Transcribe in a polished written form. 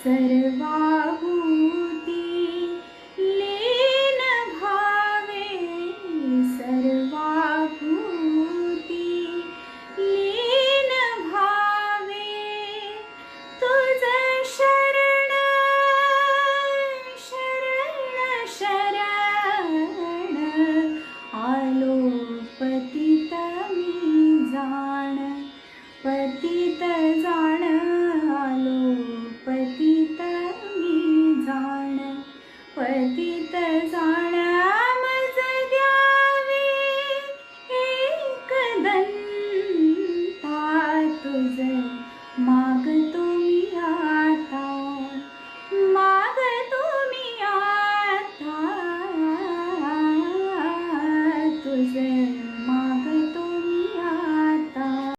सर्वाभूती लीन भावे, सर्वाभूती लीन भावे, तुझ शरण शरण शरण आलो पतित मी जाण, पतित जाण आलो पतित मी जाण, पतित जाण मज द्यावे एक दंता, तुझ